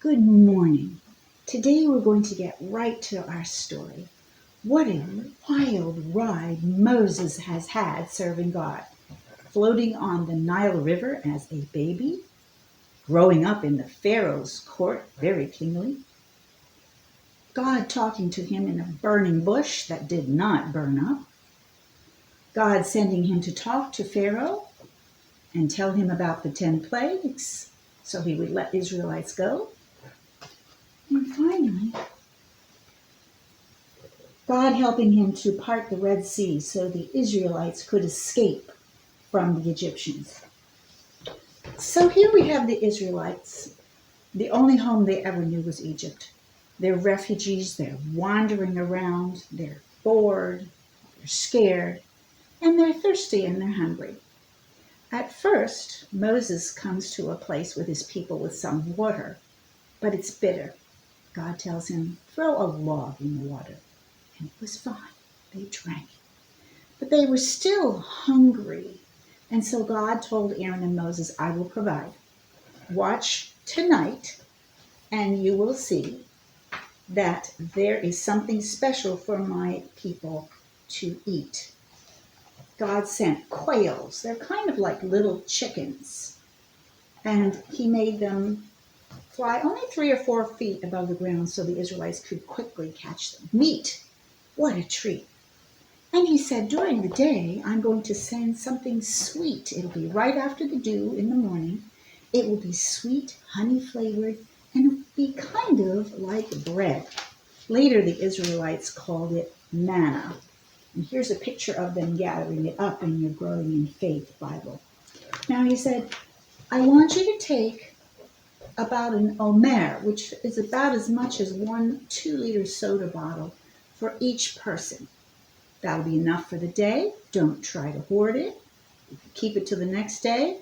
Good morning. Today we're going to get right to our story. What a wild ride Moses has had serving God, floating on the Nile River as a baby, growing up in the Pharaoh's court very kingly, God talking to him in a burning bush that did not burn up, God sending him to talk to Pharaoh and tell him about the 10 plagues so he would let Israelites go, and finally, God helping him to part the Red Sea so the Israelites could escape from the Egyptians. So here we have the Israelites. The only home they ever knew was Egypt. They're refugees, they're wandering around, they're bored, they're scared, and they're thirsty and they're hungry. At first, Moses comes to a place with his people with some water, but it's bitter. God tells him, throw a log in the water. And it was fine. They drank. But they were still hungry. And so God told Aaron and Moses, I will provide. Watch tonight, and you will see that there is something special for my people to eat. God sent quails. They're kind of like little chickens. And he made them fly only 3 or 4 feet above the ground so the Israelites could quickly catch them. Meat. What a treat. And he said, during the day, I'm going to send something sweet. It'll be right after the dew in the morning. It will be sweet, honey flavored, and it'll be kind of like bread. Later, the Israelites called it manna. And here's a picture of them gathering it up in your Growing in Faith Bible. Now he said, I want you to take about an omer, which is about as much as 1 2-liter soda bottle for each person. That'll be enough for the day. Don't try to hoard it. If you keep it till the next day,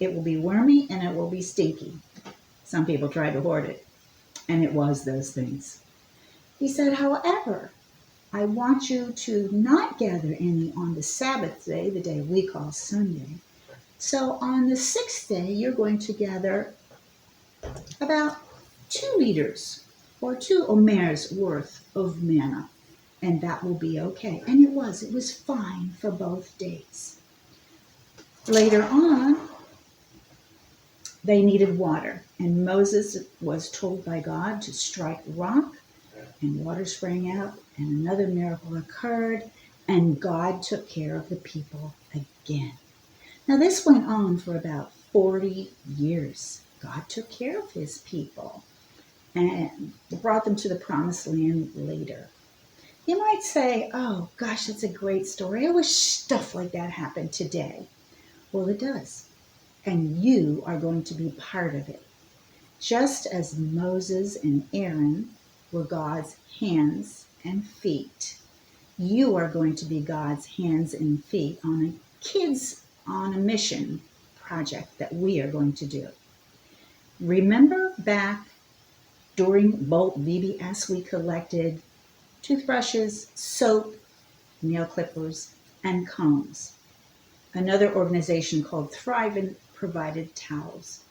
it will be wormy and it will be stinky. Some people tried to hoard it, and it was those things. He said, however, I want you to not gather any on the Sabbath day, the day we call Sunday. So on the 6th day, you're going to gather about 2 liters or 2 omers worth of manna. And that will be okay. And it was fine for both days. Later on, they needed water. And Moses was told by God to strike rock, and water sprang out, and another miracle occurred, and God took care of the people again. Now, this went on for about 40 years. God took care of his people and brought them to the promised land later. You might say, oh gosh, that's a great story. I wish stuff like that happened today. Well, it does. And you are going to be part of it. Just as Moses and Aaron were God's hands and feet, you are going to be God's hands and feet on a Kids on a Mission project that we are going to do. Remember back during Bolt VBS, we collected toothbrushes, soap, nail clippers, and combs. Another organization called Thriven provided towels.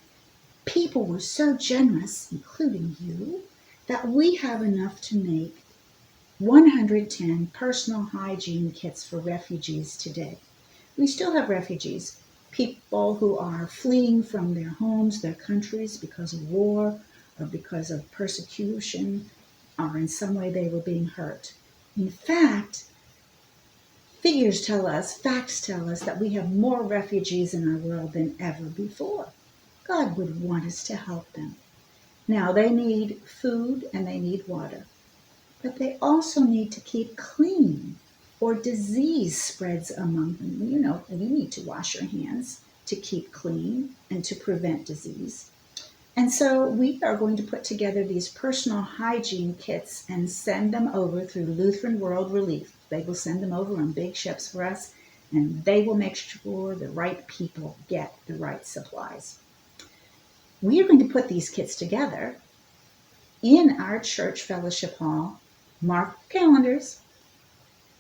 People were so generous, including you, that we have enough to make 110 personal hygiene kits for refugees today. We still have refugees, people who are fleeing from their homes, their countries because of war or because of persecution, or in some way they were being hurt. In fact, facts tell us that we have more refugees in our world than ever before. God would want us to help them. Now, they need food and they need water, but they also need to keep clean or disease spreads among them. You know, you need to wash your hands to keep clean and to prevent disease. And so we are going to put together these personal hygiene kits and send them over through Lutheran World Relief. They will send them over on big ships for us, and they will make sure the right people get the right supplies. We are going to put these kits together in our church fellowship hall. Mark calendars.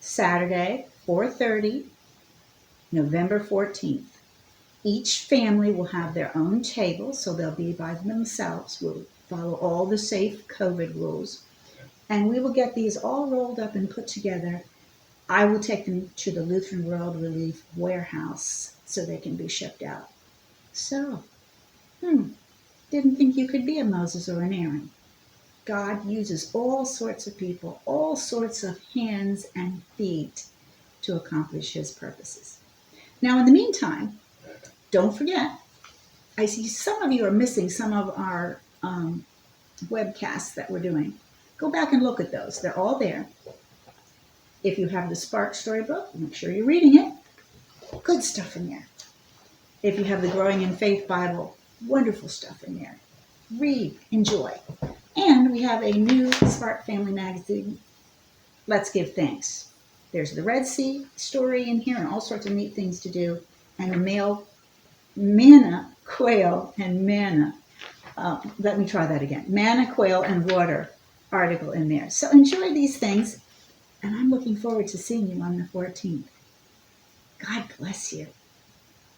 Saturday, 4:30, November 14th. Each family will have their own table, so they'll be by themselves. We'll follow all the safe COVID rules, and we will get these all rolled up and put together. I will take them to the Lutheran World Relief Warehouse so they can be shipped out. So, didn't think you could be a Moses or an Aaron. God uses all sorts of people, all sorts of hands and feet to accomplish his purposes. Now, in the meantime, don't forget, I see some of you are missing some of our webcasts that we're doing. Go back and look at those. They're all there. If you have the Spark Storybook, make sure you're reading it. Good stuff in there. If you have the Growing in Faith Bible, wonderful stuff in there. Read, enjoy. And we have a new Spark Family magazine, Let's Give Thanks. There's the Red Sea story in here and all sorts of neat things to do. And the male manna, quail, and manna. Let me try that again. Manna, quail, and water article in there. So enjoy these things. And I'm looking forward to seeing you on the 14th. God bless you.